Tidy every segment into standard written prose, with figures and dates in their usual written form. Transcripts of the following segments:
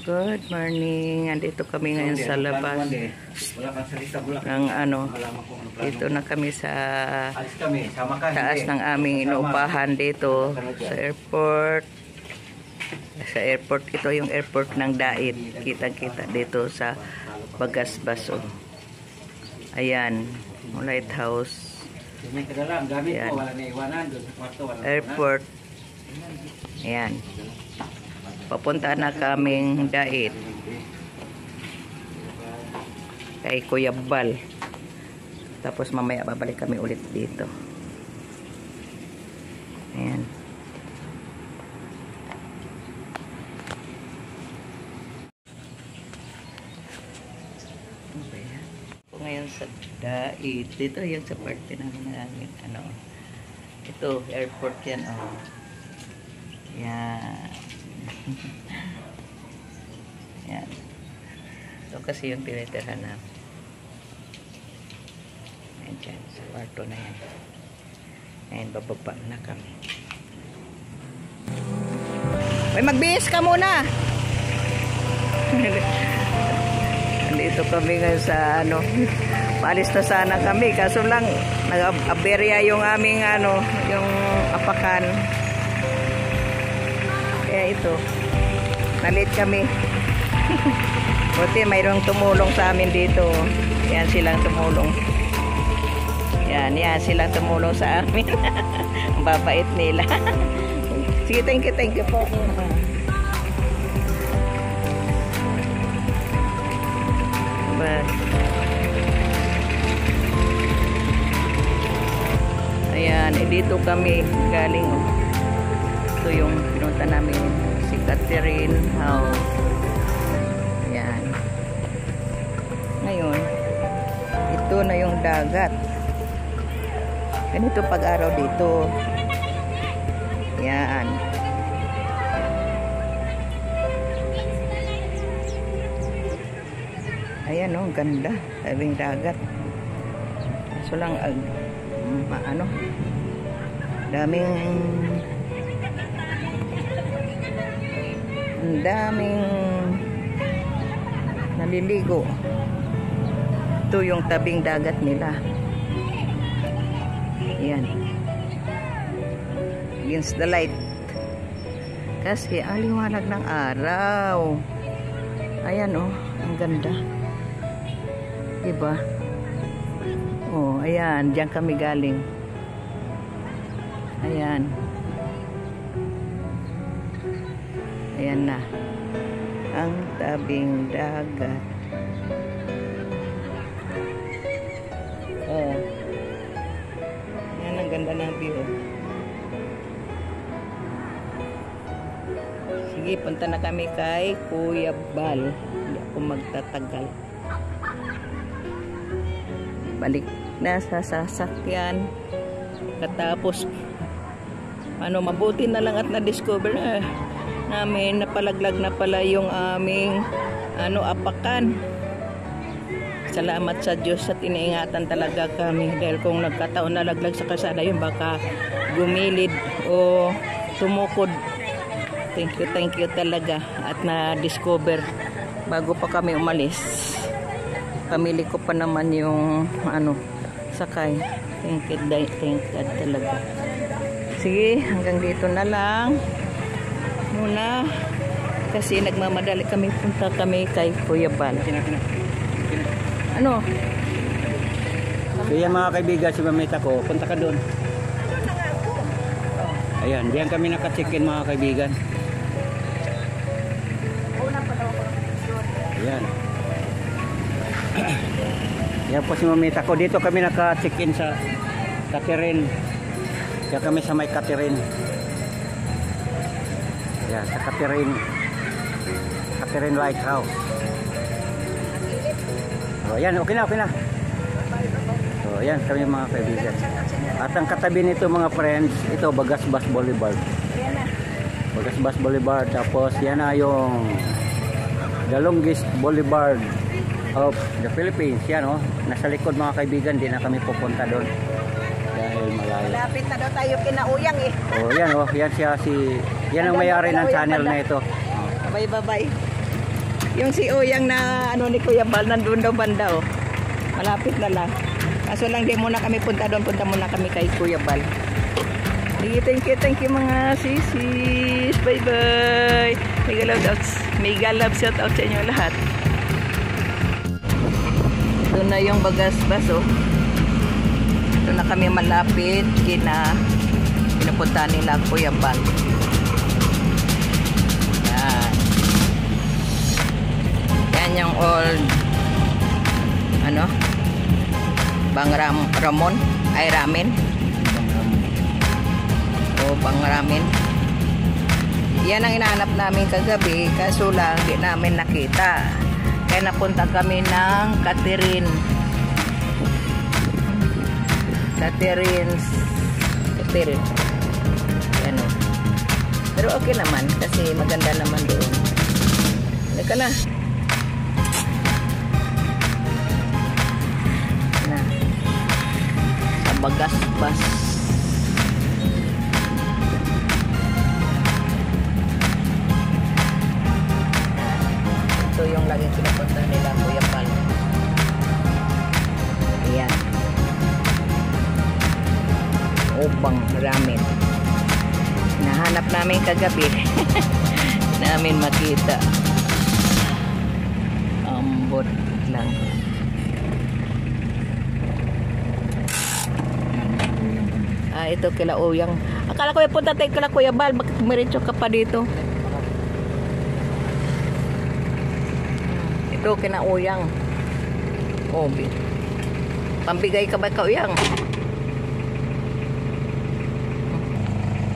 Good morning. Andito kami ngayon sa labas ng dito na kami sa taas ng aming inuupahan dito sa airport. Sa airport, ito yung airport ng Dait. Kita-kita dito sa Bagasbaso. Ayan, lighthouse. Ayan. Airport. Ayan. Papunta na kaming Dait kay Kuya Bal. Tapos mamaya babalik kami ulit dito. Ayan. Ngayon sa Dait, dito yung sa parte namin ito airport yan, yan. Yan. Ito kasi yung tinitirhan namin. Ayan dyan, sa kwarto na yan. Ayan, bababa na kami. Uy, magbihis ka muna! Dito kami ngayon sa paalis na sana kami. Kaso lang, nag-aberya yung aming yung apakan. Kaya ito, nalit kami. Buti mayroong tumulong sa amin dito. Yan silang tumulong. Yan silang tumulong sa amin. Ang babait nila. Sige, thank you po. Ayan, dito kami galing. Ito yung pinunta namin, si Catherine House. Ayan. Ngayon, ito na yung dagat. Ganito pag-araw dito. Ayan. Ayan o, ganda. Sabing dagat. So lang, daming naliligo. Ito yung tabing dagat nila. Ayan. Against the light. Kasi ang liwanag ng araw. Ayan o, ang ganda. Diba? Oh, ayan, diyan kami galing. Ayan. Ayan na. Ang tabing dagat. Oh. Ayan, ang ganda ng view. Sige, punta na kami kay Kuya Bal. Hindi ako magtatagal. Balik na sa sasakyan. Katapos mabuti na lang at na-discover namin napalaglag na pala yung aming apakan. Salamat sa Diyos at iniingatan talaga kami dahil kung nagkataon na laglag sa kalsada yun baka gumilid o tumukod. Thank you talaga at na-discover bago pa kami umalis. Pamili ko pa naman yung sakay. Thank God talaga. Sige, hanggang dito na lang muna kasi nagmamadali kami, punta kami kay Kuya Bal. Kaya mga kaibigan, si Mamita ko, punta ka doon. Ayan, diyan kami naka-check-in mga kaibigan. Ayan. Yan po si Mamita ko. Dito kami naka-check-in sa Catherine. Diyan kami sa may Catherine. Yan, sa Catherine Lighthouse. So, yan, okay na. So, yan kami mga kaibigan. At ang katabi nito mga friends, ito Bagasbas Boulevard. Bagasbas Boulevard. Tapos yan na yung the longest boulevard of the Philippines. Yan nasa likod mga kaibigan, di na kami pupunta doon dahil malayo. Malapit na daw tayo kinauyang yan yan siya yan ang may-ari ng channel na ito. Bye. Yung si Uyang na ano ni Kuya Bal, nandun daw banda oh. Malapit na lang. Kaso lang di muna kami punta doon, punta muna kami kay Kuya Bal. Sige, thank you mga sisis. Bye bye. Mega love shout out sa inyo lahat. Ito na yung bagas-bas oh. Ito na kami malapit pinupunta nila Kuya Bal. Yan yung old Bang Ramon ay ramen o Bang Ramen. Yan ang inahanap namin kagabi, kaso lang di namin nakita, kaya napunta kami ng Catherine yan o. Pero okay naman kasi maganda naman doon. Halika na. Bagas-bas. Ito yung laging pinapunta nila Kuya Bal. Ayan. Bang Ramen. Nahanap namin kagabi. Namin makita. Ambot lang. Ito kila Uyang. Akala ko punta tayo kila Kuya Bal. Bakit meritso ka pa dito? Ito kina Uyang. Oh, pambigay ka ba ka Uyang?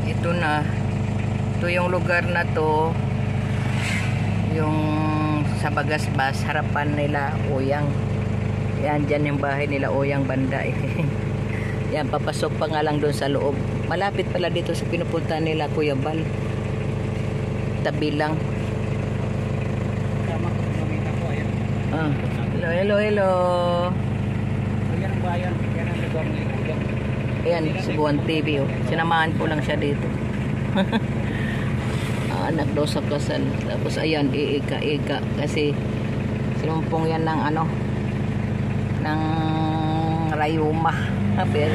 Ito na. Ito yung lugar na to. Yung sa Bagas-bas. Harapan nila Uyang. Yan, dyan yung bahay nila Uyang banda eh. Yan, papasok pa nga lang doon sa loob. Malapit pala dito sa pinupunta nila Kuya Bal. Tabi lang. Hello. Ayan ang bayan. Yan ang lugar nila. Ayan, Cebuan TV oh. Sinamahan ko lang siya dito. Anak daw sa kasal. Tapos ayan, iika-ika. Kasi sinumpong yan ng ng rayuma. Pero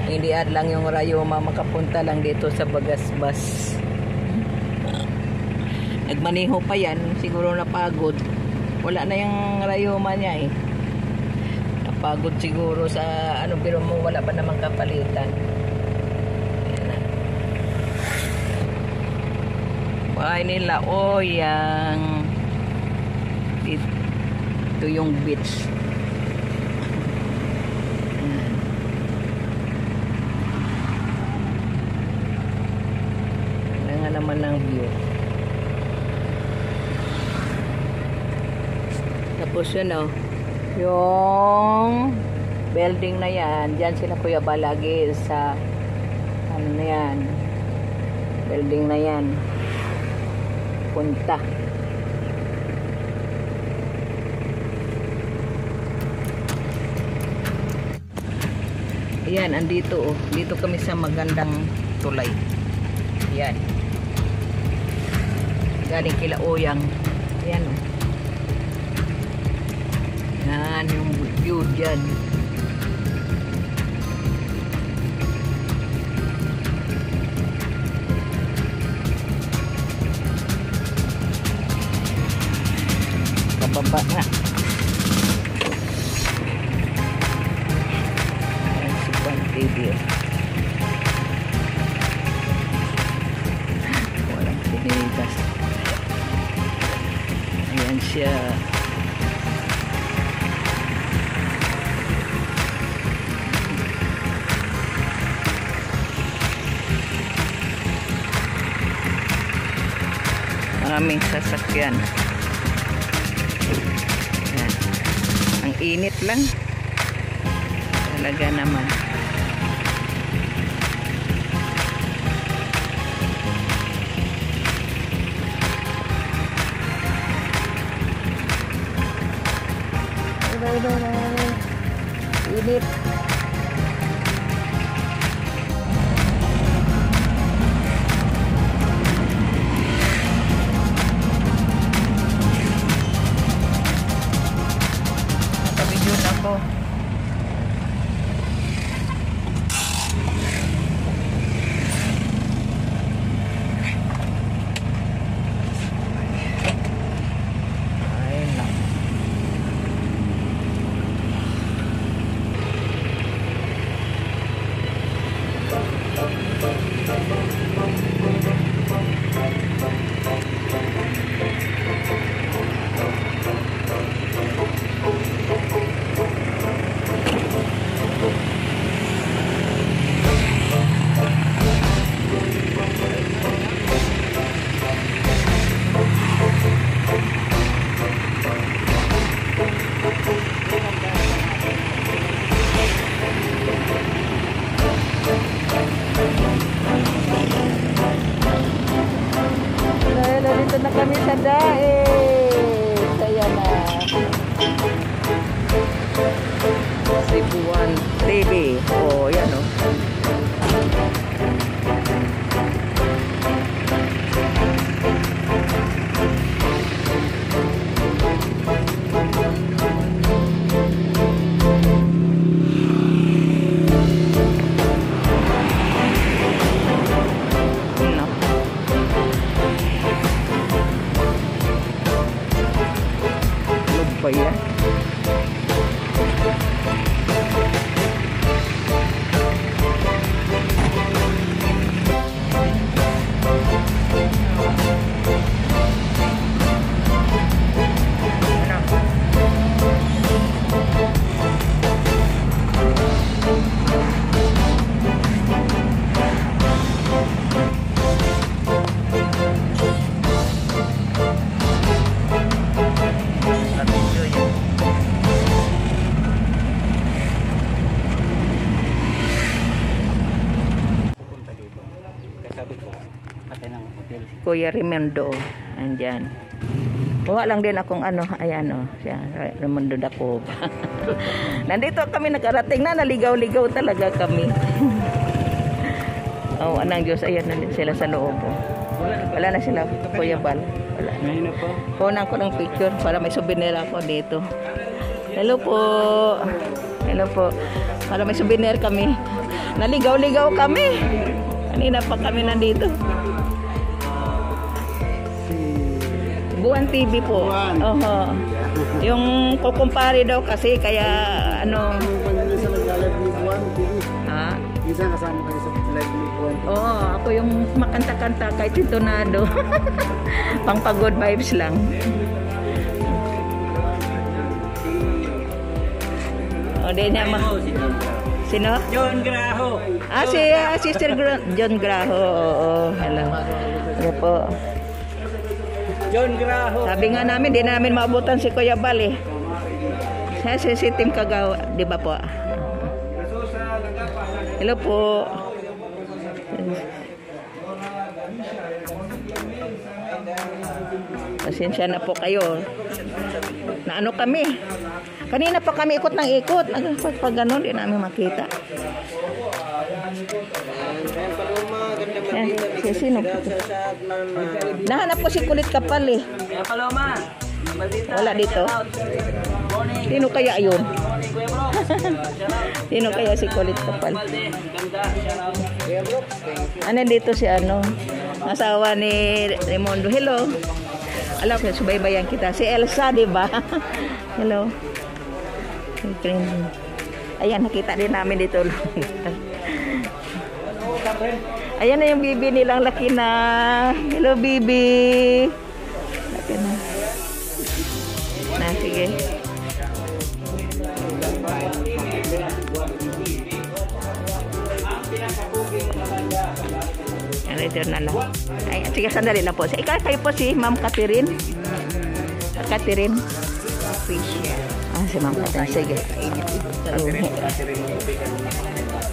hindi lang yung rayuma makapunta lang dito sa Bagas-bas. Nagmaniho pa yan, siguro napagod. Wala na yung rayuma niya eh. Napagod siguro sa pero mo wala pa namang kapalitan. Bahay nila Uyang. Ito yung beach. Naman ng view. Tapos yun yung building na yan, dyan sila Kuya Bal lagi sa na yan, building na yan punta. Ayan, andito dito kami sa magandang tulay. Ayan, galing kila Uyang. Ayan yan yung view dyan. Kababa na. Ayan si Juan TV. Walang sinigas. Ayan siya. Maraming sasakyan. Ayan. Ang init lang. Talaga naman. Init. Saya na. Cebuan TV. Oh, yan o. Ba yan? Kuya Raimundo, andyan. Kuha lang din akong ano, ayan o, siya, Raimundo Dacob. Nandito kami nakarating na, naligaw-ligaw talaga kami. Oh, anang Diyos, ayan na din sila sa loob. Wala na sila, Kuya Bal. Wala na. Kunan ko ng picture para may souvenir ako dito. Hello po. Hello po. Para may souvenir kami. Naligaw-ligaw kami. Kanina pa kami nandito. Buwan TV po. Oho. Yung kukumpare daw kasi kaya ano. Ha? Isa kasama kayo sa live ni Buwan. Oo, ako yung makanta-kanta kahit intonado. Pang-pagod vibes lang. O, di niya Sino? John Graho. Si Sister John Graho. Oo, hello. Hello po. John Graho. Sabi nga namin, di namin maabutan si Kuya Bal eh. Si Tim Kagawa, di ba po? Hello po. Pasensya na po kayo. Na ano kami? Kanina pa kami ikot ng ikot. Pag gano'n, di namin makita. Sino? Nahanap ko si Kulit Kapal eh. Wala dito. Sino kaya yun? Sino kaya si Kulit Kapal? Ano dito si ano? Asawa ni Raimundo. Hello. Alam ko, subaybayan kita. Si Elsa, di ba? Hello. Ayan, nakita din namin dito. Ayan na yung bibi nilang laki na. Hello, bibi. Laki na. Sige. Return na lang. Ay, sige, sandali lang po. Ikaw kayo po si Ma'am Catherine. Catherine. Si Ma'am Catherine. Sige.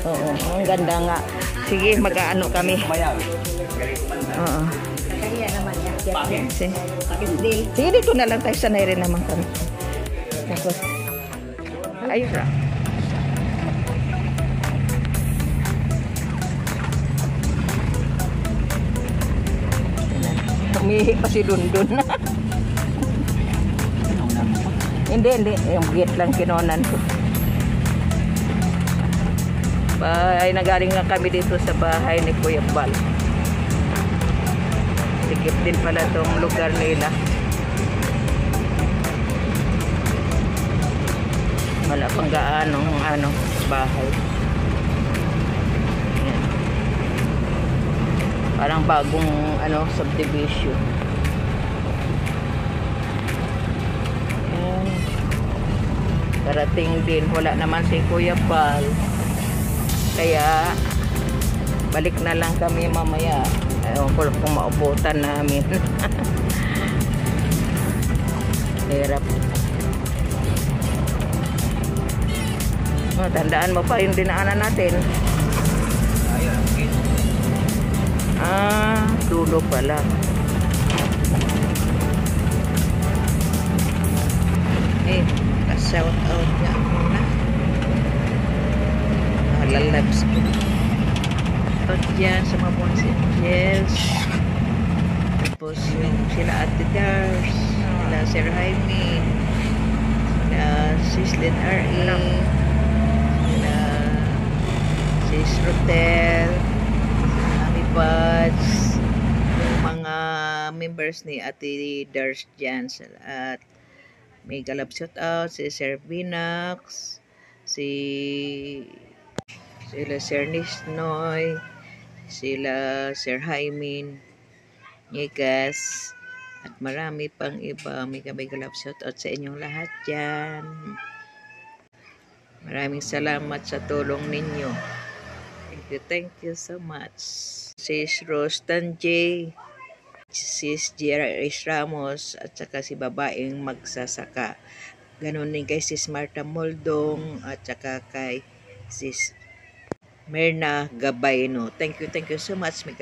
Oo, ang ganda nga. Sige, mag-ano kami. Oo. Sige, dito na lang tayo. Sanay rin naman kami. Tapos, ayun ra. Umihi pa si Dundun. Hindi. Yung gate lang kinonan ko. Ay, nagaling nga kami dito sa bahay ni Kuya Bal. Sikip din pala itong lugar nila. Wala pang gaanong bahay. Yan. Parang bagong subdivision. Yan. Parating din. Wala naman si Kuya Bal. Kaya balik na lang kami mamaya. Ewan ko kung maubutan namin. Hirap. Tandaan mo pa yung dinaanan natin. Dulo pala. dyan sa Mapon Angels. Tapos yung sila Ate Dars, sila Sir Jaime, sila Sislin R.E., sila Sis Rotel, Ami Buds, yung mga members ni Ate Dars dyan. At may galap shout out si Sir Vinax, sila Sir Nisnoy, sila Sir Jaime Niegas, at marami pang iba. May galap shout out sa inyong lahat dyan. Maraming salamat sa tulong ninyo. Thank you so much. Sis Rose Tanjay, Sis J.R.S. Ramos, at saka si babaeng magsasaka. Ganon din kay Sis Marta Moldong, at saka kay Sis Merna Gabayno. Thank you so much. May